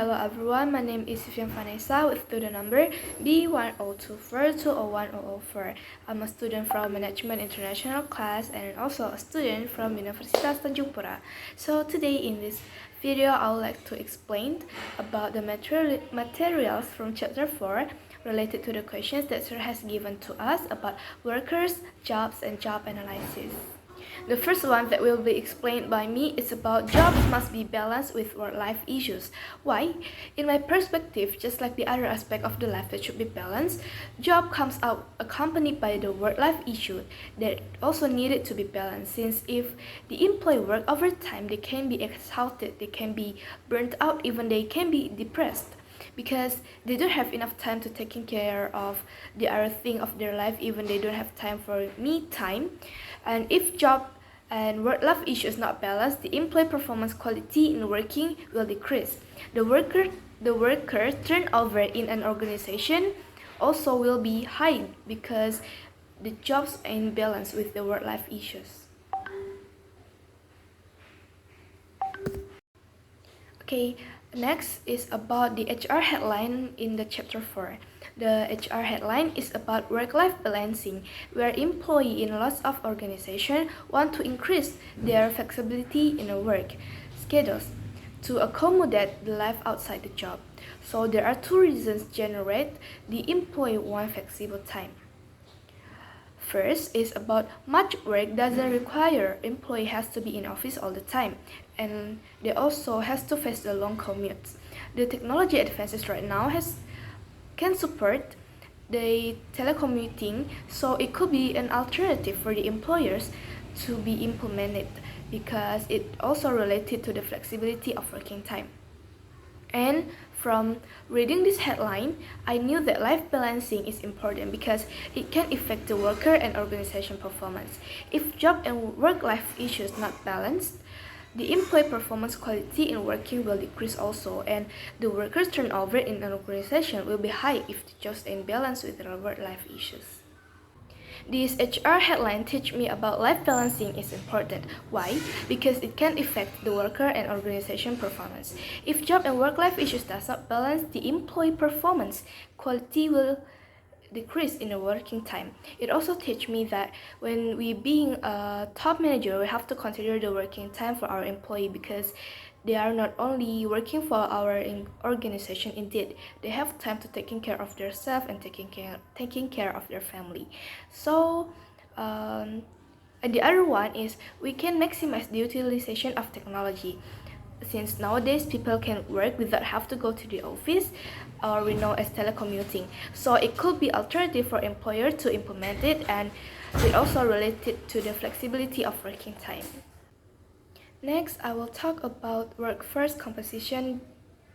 Hello everyone, my name is Vivian Vanessa with student number D102420104. I'm a student from Management International class and also a student from Universitas Tanjung Pura. So today in this video, I would like to explain about the materials from chapter 4 related to the questions that sir has given to us about workers, jobs, and job analysis. The first one that will be explained by me is about jobs must be balanced with work-life issues. Why? In my perspective, just like the other aspect of the life that should be balanced, job comes out accompanied by the work-life issue that also needed to be balanced, since if the employee work overtime, they can be exhausted, they can be burnt out, even they can be depressed, because they don't have enough time to taking care of the other thing of their life, even they don't have time for me time. And if job and work-life issue is not balanced, the employee performance quality in working will decrease. The worker turnover in an organization also will be high because the jobs are in balance with the work-life issues. Okay, next is about the HR headline in the chapter 4. The HR headline is about work-life balancing, where employees in lots of organizations want to increase their flexibility in the work schedules to accommodate the life outside the job. So there are two reasons generate the employee want flexible time. First is about much work doesn't require employee has to be in office all the time, and they also has to face the long commutes. The technology advances right now can support the telecommuting, so it could be an alternative for the employers to be implemented because it also related to the flexibility of working time. And from reading this headline, I knew that life balancing is important because it can affect the worker and organization performance. If job and work-life issues not balanced, the employee performance quality in working will decrease also, and the workers' turnover in an organization will be high if the jobs are in balance with their work-life issues. This HR headline teach me about life balancing is important. Why? Because it can affect the worker and organization performance. If job and work-life issues does not balance, the employee performance quality will decrease in the working time. It also teach me that when we being a top manager, we have to consider the working time for our employee, because they are not only working for our organization, indeed they have time to taking care of themselves and taking care of their family. So and the other one is we can maximize the utilization of technology, since nowadays people can work without have to go to the office, or we know as telecommuting. So it could be alternative for employer to implement it, and it also related to the flexibility of working time. Next, I will talk about workforce composition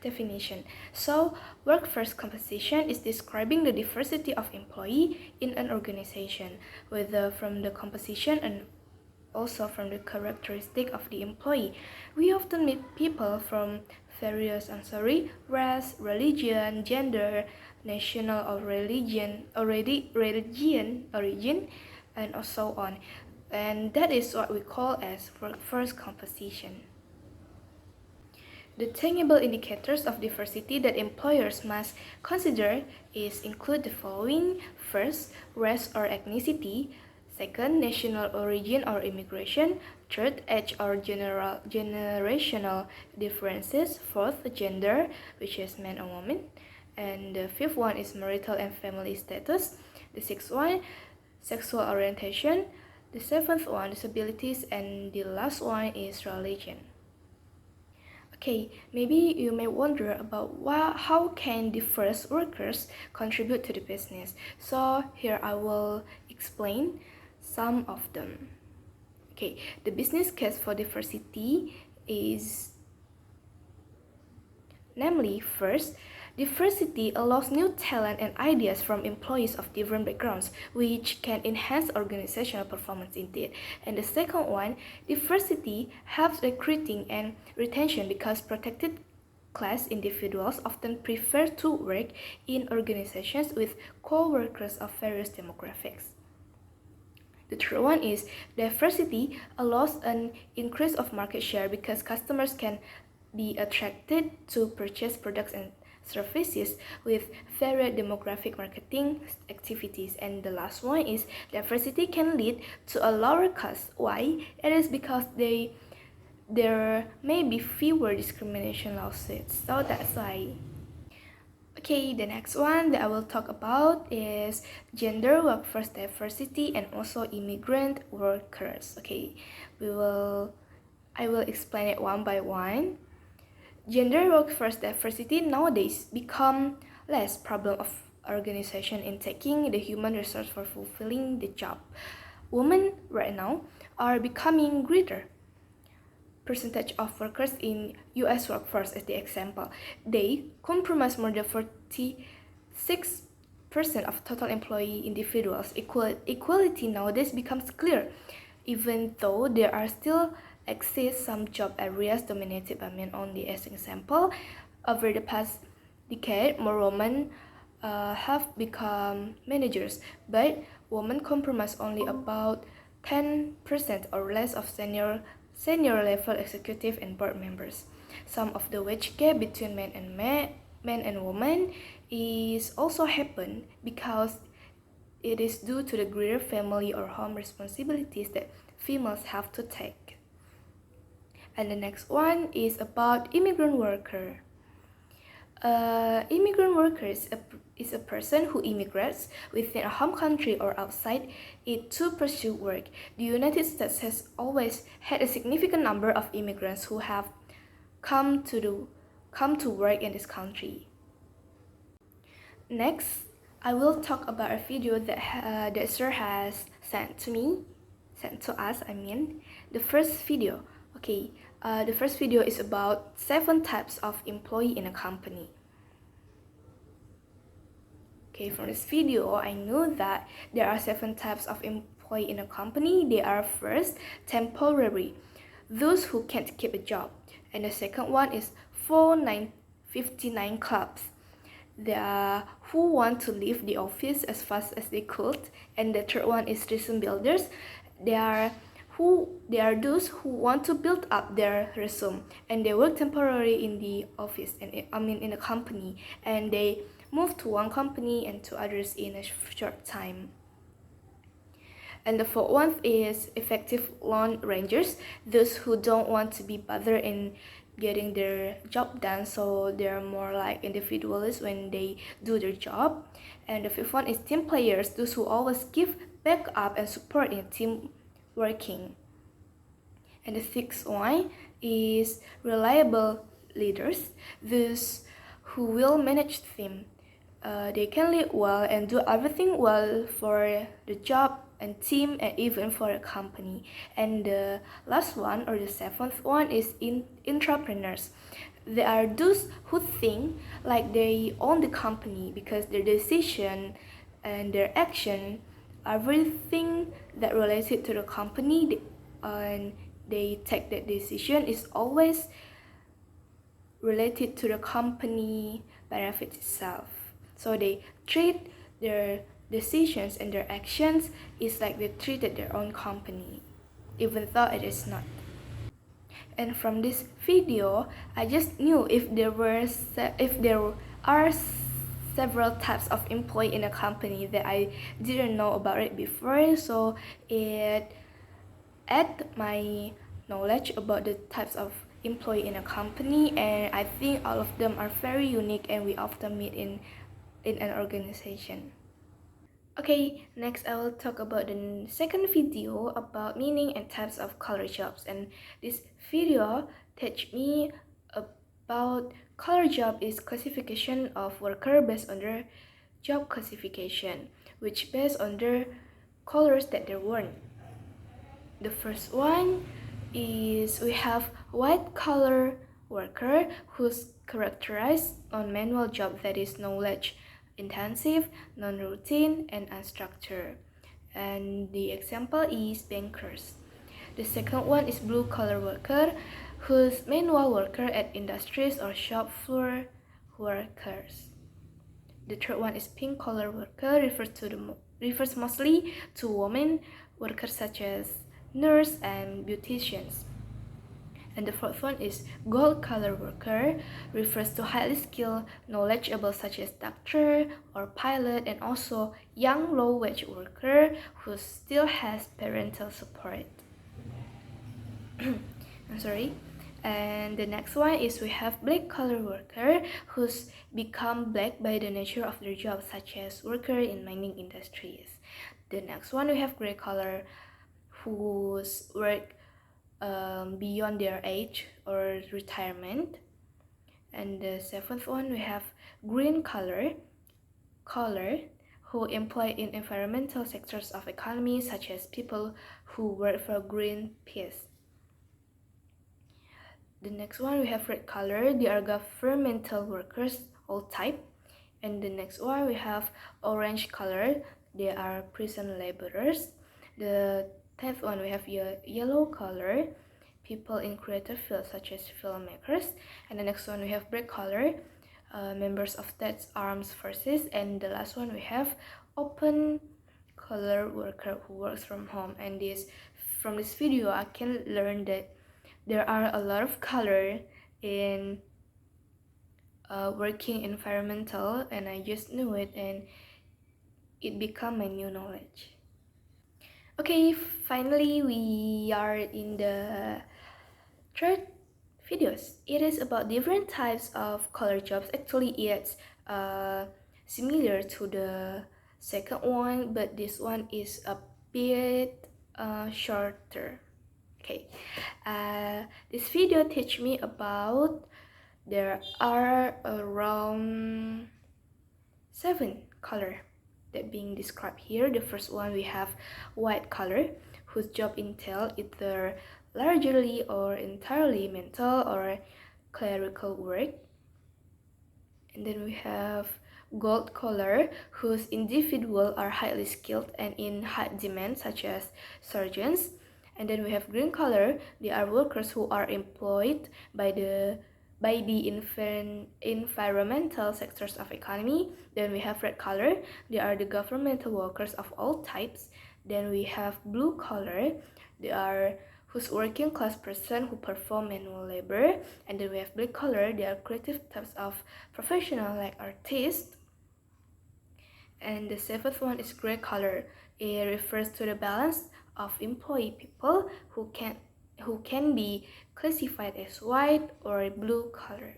definition. So, workforce composition is describing the diversity of employee in an organization, whether from the composition and also from the characteristic of the employee. We often meet people from various race, religion, gender, national or origin, and so on. And that is what we call as workforce composition. The tangible indicators of diversity that employers must consider include the following. First, race or ethnicity. Second, national origin or immigration. Third, age or generational differences. Fourth, gender, which is man or woman. And the fifth one is marital and family status. The sixth one, sexual orientation. The seventh one, disabilities. And the last one is religion. Okay, maybe you may wonder about how can diverse workers contribute to the business. So here I will explain some of them. Okay, the business case for diversity is namely, first, diversity allows new talent and ideas from employees of different backgrounds, which can enhance organizational performance indeed. And the second one, diversity helps recruiting and retention because protected class individuals often prefer to work in organizations with co-workers of various demographics. The third one is diversity allows an increase of market share because customers can be attracted to purchase products and services with varied demographic marketing activities. And the last one is diversity can lead to a lower cost. Why? It is because there may be fewer discrimination lawsuits. So that's why. Okay, the next one that I will talk about is gender workforce diversity and also immigrant workers. Okay, I will explain it one by one. Gender workforce diversity nowadays become less problem of organization in taking the human resource for fulfilling the job. Women right now are becoming greater percentage of workers in US workforce as the example. They comprise more than 46% of total employee individuals. Equality nowadays becomes clear, even though there are still exist some job areas dominated by men only. As an example, over the past decade, more women have become managers, but women comprise only about 10% or less of senior level executive and board members. Some of the wage gap between men and women is also happen because it is due to the greater family or home responsibilities that females have to take. And the next one is about immigrant worker. Immigrant worker is a person who immigrates within a home country or outside it to pursue work. The United States has always had a significant number of immigrants who have come to work in this country. Next, I will talk about a video that sir has sent to us. The first video. Okay, the first video is about 7 types of employee in a company. Okay, from this video, I know that there are 7 types of employee in a company. They are first, temporary, those who can't keep a job. And the second one is 4959 clubs. They are who want to leave the office as fast as they could. And the third one is resume builders. They are those who want to build up their resume and they work temporarily in the office and in a company, and they move to one company and to others in a short time. And the fourth one is effective lone rangers, those who don't want to be bothered in getting their job done, so they're more like individualists when they do their job. And the fifth one is team players, those who always give backup and support in team working. And the sixth one is reliable leaders, those who will manage team. They can lead well and do everything well for the job and team and even for a company. And the last one, or the seventh one, is entrepreneurs. They are those who think like they own the company because their decision and their action, everything that related to the company and they take that decision is always related to the company benefit itself. So they treat their decisions and their actions is like they treated their own company, even though it is not. And from this video, I just knew if there are several types of employee in a company that I didn't know about it before, so it add my knowledge about the types of employee in a company, and I think all of them are very unique and we often meet in an organization. Okay, next I will talk about the second video about meaning and types of color jobs, and this video teach me about color job is classification of worker based on their job classification, which based on their colors that they're worn. The first one is we have white collar worker who's characterized on manual job that is knowledge intensive, non-routine, and unstructured. And the example is bankers. The second one is blue collar worker who's manual worker at industries or shop floor workers. The third one is pink collar worker refers mostly to women workers such as nurse and beauticians. And the fourth one is gold color worker, refers to highly skilled, knowledgeable such as doctor or pilot, and also young low wage worker who still has parental support. I'm sorry. And the next one is we have black collar worker who's become black by the nature of their job, such as worker in mining industries. The next one we have gray collar whose work beyond their age or retirement. And the seventh one we have green collar who employ in environmental sectors of economy, such as people who work for Greenpeace. The next one we have red color, they are governmental workers, all type. And the next one we have orange color, they are prison laborers. The 10th one we have yellow color, people in creative fields such as filmmakers. And the next one we have black color, members of States Armed Forces. And the last one we have open color worker who works from home. And from this video I can learn that there are a lot of color in working environmental, and I just knew it and it became my new knowledge. Okay, finally we are in the third videos. It is about different types of color jobs. Actually it's similar to the second one, but this one is a bit shorter. Okay, this video teach me about there are around 7 color that being described here. The first one we have white color, whose job entail either largely or entirely mental or clerical work. And then we have gold color, whose individual are highly skilled and in high demand, such as surgeons. And then we have green color, they are workers who are employed by the environmental sectors of economy. Then we have red color, they are the governmental workers of all types. Then we have blue color, they are who's working class person who perform manual labor. And then we have black color, they are creative types of professional like artists. And the seventh one is gray color. It refers to the balance of employee people who can be classified as white or blue color.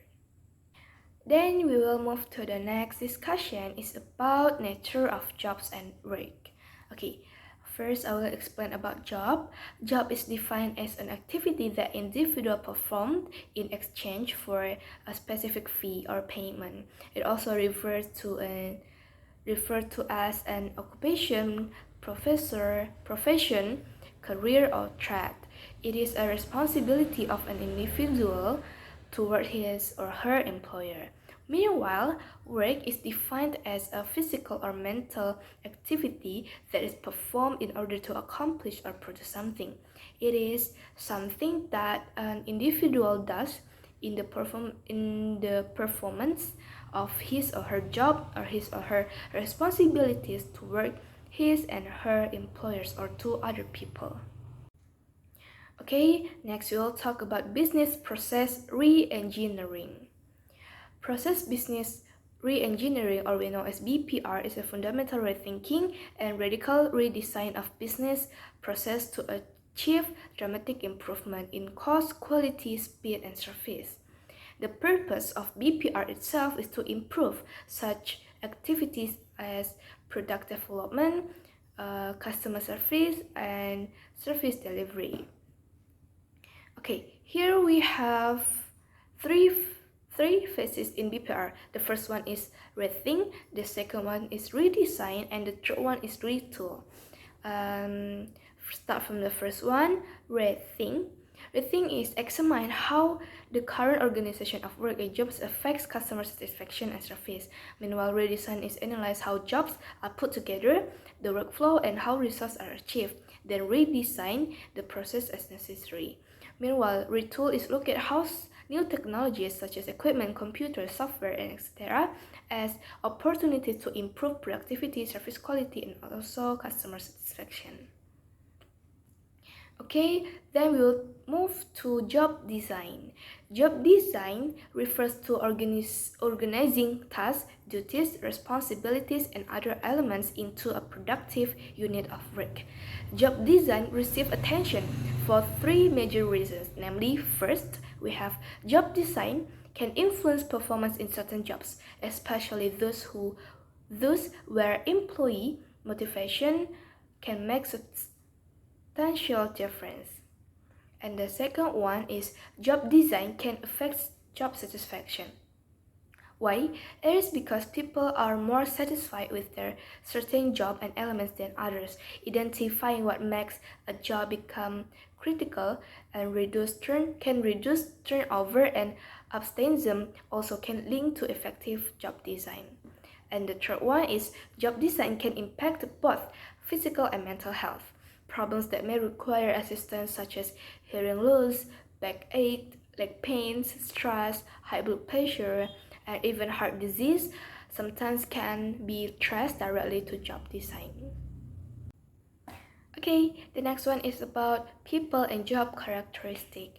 Then we will move to the next discussion. Is about nature of jobs and work. Okay, first I will explain about job. Job is defined as an activity that individual performed in exchange for a specific fee or payment. It also refers to as an occupation, profession, career, or trade. It is a responsibility of an individual toward his or her employer. Meanwhile, work is defined as a physical or mental activity that is performed in order to accomplish or produce something. It is something that an individual does in the performance of his or her job or his or her responsibilities toward his and her employers or to other people. Okay, next we will talk about business process re-engineering. Process business re-engineering, or we know as BPR, is a fundamental rethinking and radical redesign of business process to achieve dramatic improvement in cost, quality, speed, and service. The purpose of BPR itself is to improve such activities as product development, customer service, and service delivery. Okay, here we have three phases in BPR. The first one is rethink, the second one is redesign, and the third one is retool. Start from the first one, rethink. Rethink is examine how the current organization of work and jobs affects customer satisfaction and service. Meanwhile, redesign is analyze how jobs are put together, the workflow, and how results are achieved. Then redesign the process as necessary. Meanwhile, retool is look at how new technologies such as equipment, computers, software, and etc. as opportunities to improve productivity, service quality, and also customer satisfaction. Okay, then we'll move to job design. Job design refers to organizing tasks, duties, responsibilities, and other elements into a productive unit of work. Job design receives attention for three major reasons. Namely, first, we have job design can influence performance in certain jobs, especially those where employee motivation can make substantial difference. And the second one is job design can affect job satisfaction. Why? It is because people are more satisfied with their certain job and elements than others. Identifying what makes a job become critical and can reduce turnover, and absenteeism also can link to effective job design. And the third one is job design can impact both physical and mental health. Problems that may require assistance such as hearing loss, backache, leg pains, stress, high blood pressure, and even heart disease sometimes can be traced directly to job design. Okay, the next one is about people and job characteristic.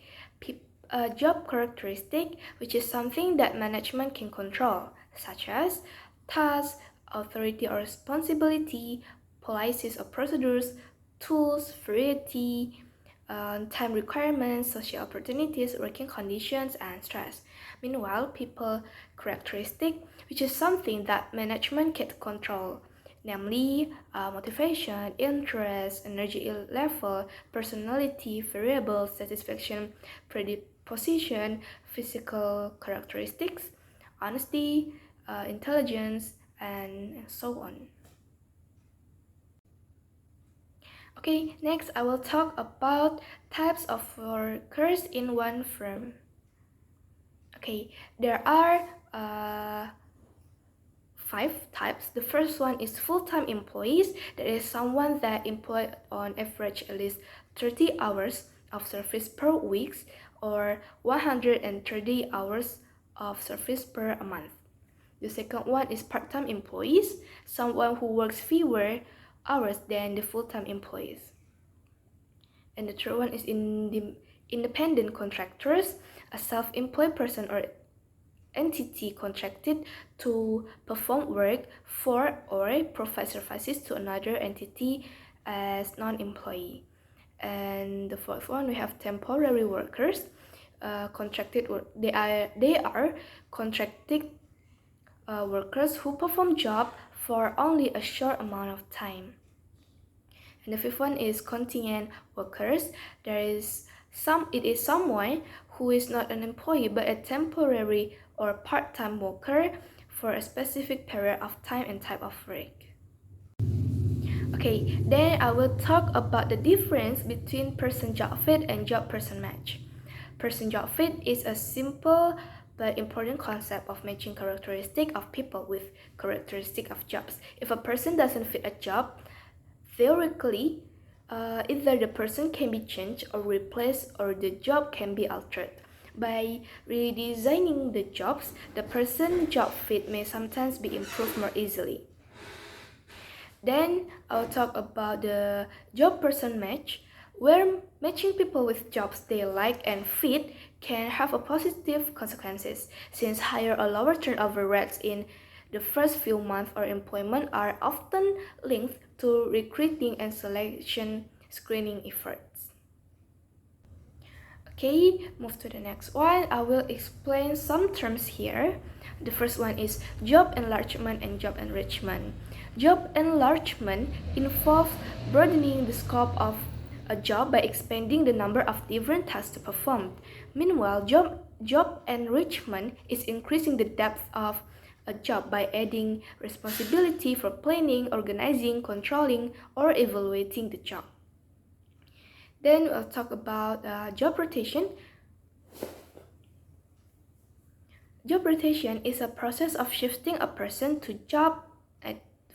Job characteristic, which is something that management can control, such as tasks, authority or responsibility, policies or procedures, tools, variety, time requirements, social opportunities, working conditions, and stress. Meanwhile, people characteristic, which is something that management can control, namely motivation, interest, energy level, personality, variables, satisfaction, predisposition, physical characteristics, honesty, intelligence, and so on. Okay, next I will talk about types of workers in one firm. Okay, there are 5 types. The first one is full-time employees. That is someone that employed on average at least 30 hours of service per week or 130 hours of service per month. The second one is part-time employees, someone who works fewer hours than the full-time employees. And the third one is independent contractors, a self-employed person or entity contracted to perform work for or provide services to another entity as non-employee. And the fourth one, we have temporary workers. They are contracted workers who perform job for only a short amount of time. And the fifth one is contingent workers. It is someone who is not an employee but a temporary or part-time worker for a specific period of time and type of work. Okay, then I will talk about the difference between person job fit and job person match. Person job fit is a simple but important concept of matching characteristic of people with characteristic of jobs. If a person doesn't fit a job, theoretically, either the person can be changed or replaced or the job can be altered. By redesigning the jobs, the person job fit may sometimes be improved more easily. Then I'll talk about the job person match, where matching people with jobs they like and fit can have a positive consequences, since higher or lower turnover rates in the first few months of employment are often linked to recruiting and selection screening efforts. Okay, move to the next one. I will explain some terms here. The first one is job enlargement and job enrichment. Job enlargement involves broadening the scope of a job by expanding the number of different tasks to perform. Meanwhile, job enrichment is increasing the depth of a job by adding responsibility for planning, organizing, controlling, or evaluating the job. Then we'll talk about job rotation. Job rotation is a process of shifting a person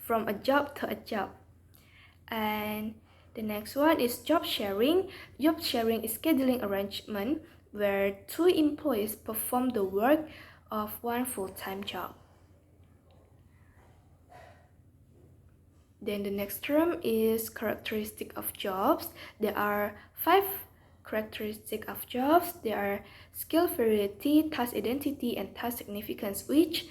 from a job to a job. And the next one is job sharing. Job sharing is scheduling arrangement where 2 employees perform the work of 1 full-time job. Then the next term is characteristic of jobs. There are 5 characteristics of jobs. There are skill variety, task identity, and task significance, which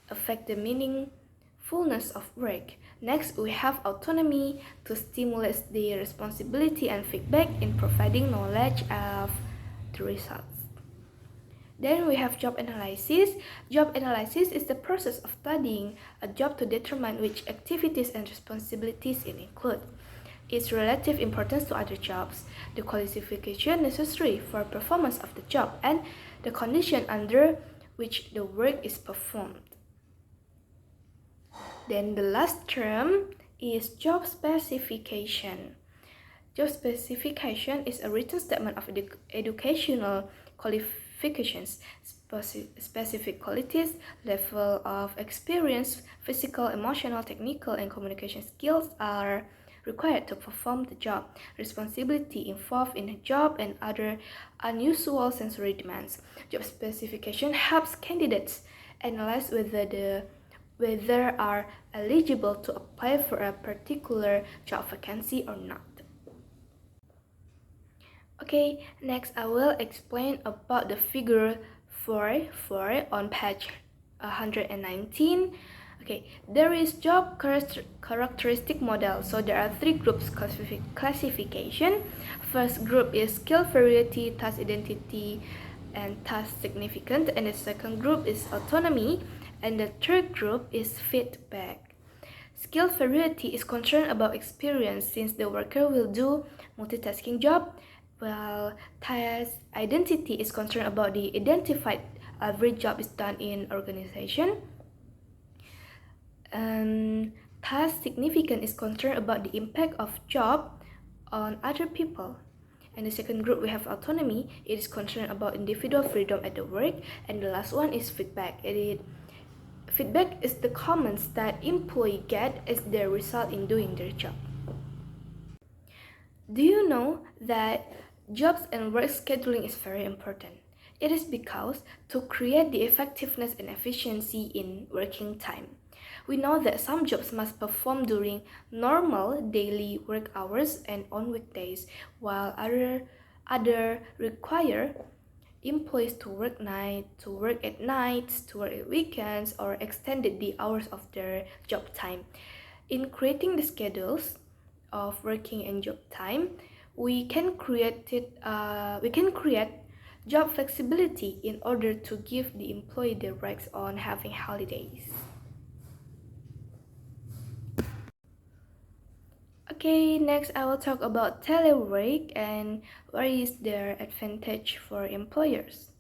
affect the meaningfulness of work. Next, we have autonomy to stimulate the responsibility and feedback in providing knowledge of the results. Then we have job analysis. Job analysis is the process of studying a job to determine which activities and responsibilities it includes, its relative importance to other jobs, the qualification necessary for performance of the job, and the condition under which the work is performed. Then the last term is job specification. Job specification is a written statement of educational qualifications, specific qualities, level of experience, physical, emotional, technical, and communication skills are required to perform the job, responsibility involved in the job, and other unusual sensory demands. Job specification helps candidates analyze whether are eligible to apply for a particular job vacancy or not. Okay, next I will explain about the figure 4 on page 119. Okay, there is job characteristic model. So there are 3 groups classification. First group is skill variety, task identity, and task significant. And the second group is autonomy. And the third group is feedback. Skill variety is concerned about experience since the worker will do multitasking job, while task identity is concerned about the identified average job is done in organization. And task significant is concerned about the impact of job on other people. And the second group we have autonomy. It is concerned about individual freedom at the work. And the last one is feedback. Feedback is the comments that employees get as their result in doing their job. Do you know that jobs and work scheduling is very important? It is because to create the effectiveness and efficiency in working time. We know that some jobs must perform during normal daily work hours and on weekdays, while other require employees to work at nights, to work at weekends, or extended the hours of their job time. In creating the schedules of working and job time, we can create job flexibility in order to give the employee the rights on having holidays. Okay, next I will talk about telework and what is their advantage for employers.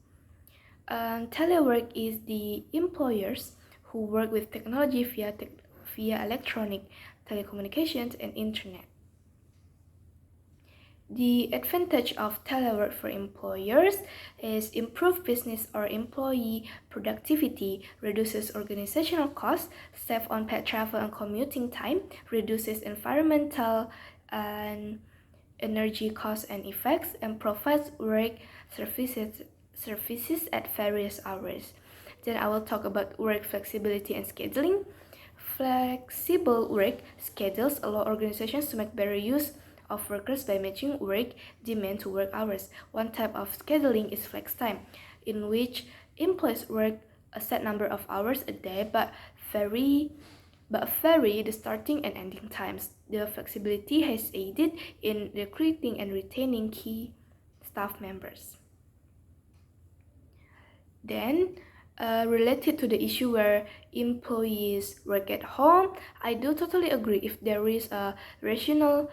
Telework is the employers who work with technology via electronic telecommunications and internet. The advantage of telework for employers is improved business or employee productivity, reduces organizational costs, saves on paid travel and commuting time, reduces environmental and energy costs and effects, and provides work services at various hours. Then I will talk about work flexibility and scheduling. Flexible work schedules allow organizations to make better use of workers by matching work demand to work hours. One type of scheduling is flex time, in which employees work a set number of hours a day but vary the starting and ending times. The flexibility has aided in recruiting and retaining key staff members. Then, related to the issue where employees work at home, I do totally agree if there is a rational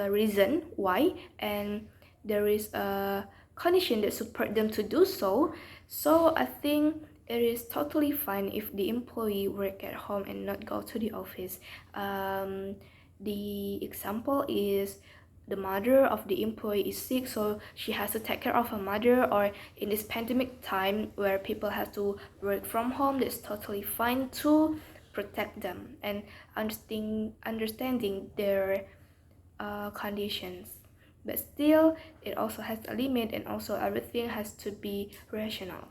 reason why and there is a condition that support them to do so. So I think it is totally fine if the employee work at home and not go to the office. The example is the mother of the employee is sick, so she has to take care of her mother, or in this pandemic time where people have to work from home, that's totally fine to protect them and understanding their conditions. But still, it also has a limit, and also everything has to be rational.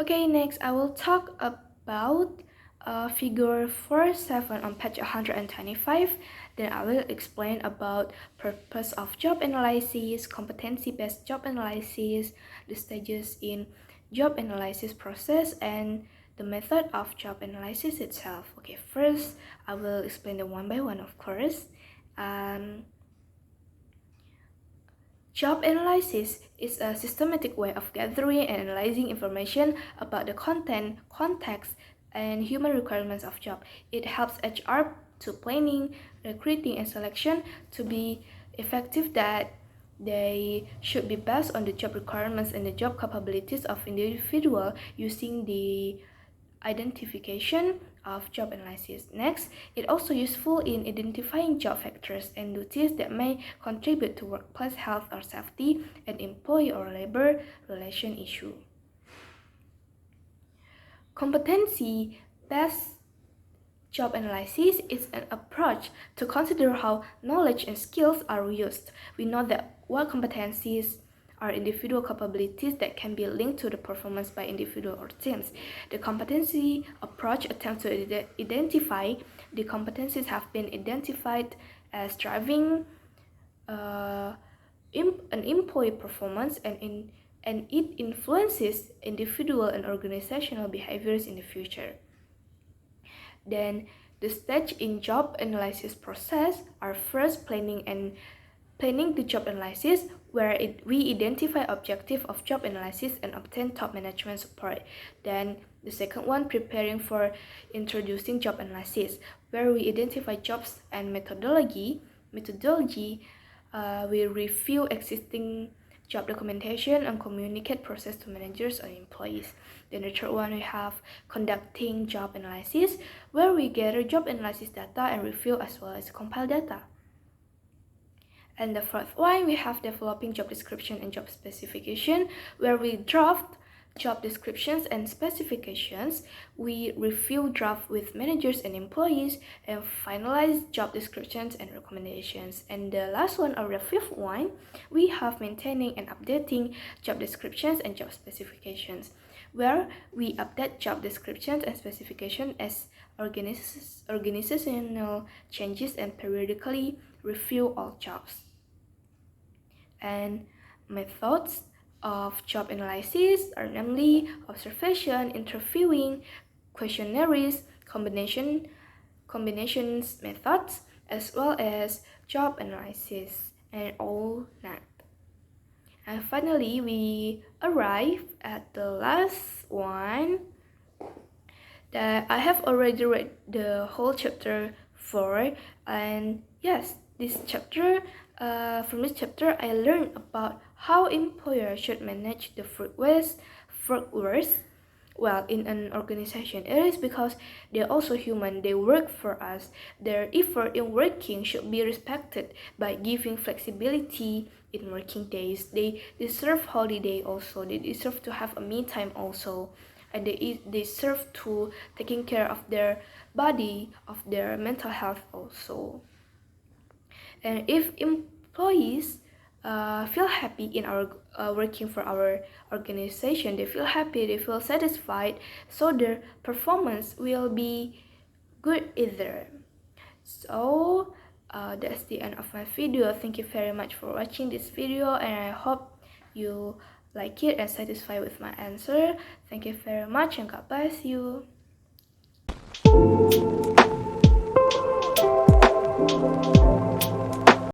Okay, next I will talk about figure 4.7 on page 125. Then I will explain about purpose of job analysis, competency-based job analysis, the stages in job analysis process, and the method of job analysis itself. Okay, first I will explain them one by one, of course. Job analysis is a systematic way of gathering and analyzing information about the content, context, and human requirements of job. It helps HR to planning, recruiting, and selection to be effective that they should be based on the job requirements and the job capabilities of individual using the identification of job analysis. Next, it also useful in identifying job factors and duties that may contribute to workplace health or safety and employee or labor relation issue. Competency-based job analysis is an approach to consider how knowledge and skills are used. We know that what competencies are individual capabilities that can be linked to the performance by individual or teams. The competency approach attempts to identify the competencies have been identified as driving an employee performance and it influences individual and organizational behaviors in the future. Then the stage in job analysis process are first planning the job analysis, where we identify objective of job analysis and obtain top management support. Then the second one, preparing for introducing job analysis, where we identify jobs and methodology. We review existing job documentation and communicate process to managers or employees. Then the third one, we have conducting job analysis, where we gather job analysis data and review as well as compile data. And the fourth one, we have developing job description and job specification, where we draft job descriptions and specifications, we review draft with managers and employees, and finalize job descriptions and recommendations. And the last one, or the fifth one, we have maintaining and updating job descriptions and job specifications, where we update job descriptions and specifications as organizational changes and periodically review all jobs. And methods of job analysis are namely observation, interviewing, questionnaires, combinations methods, as well as job analysis, and all that. And finally, we arrive at the last one that I have already read the whole chapter 4, and yes, from this chapter I learned about how employers should manage the workforce well in an organization. It is because they're also human, they work for us. Their effort in working should be respected by giving flexibility in working days. They deserve holiday also, they deserve to have a me time also, and they deserve to taking care of their body, of their mental health also. And if employees feel happy in our working for our organization, they feel happy, they feel satisfied, so their performance will be good either. So that's the end of my video. Thank you very much for watching this video, and I hope you like it and satisfied with my answer. Thank you very much, and God bless you.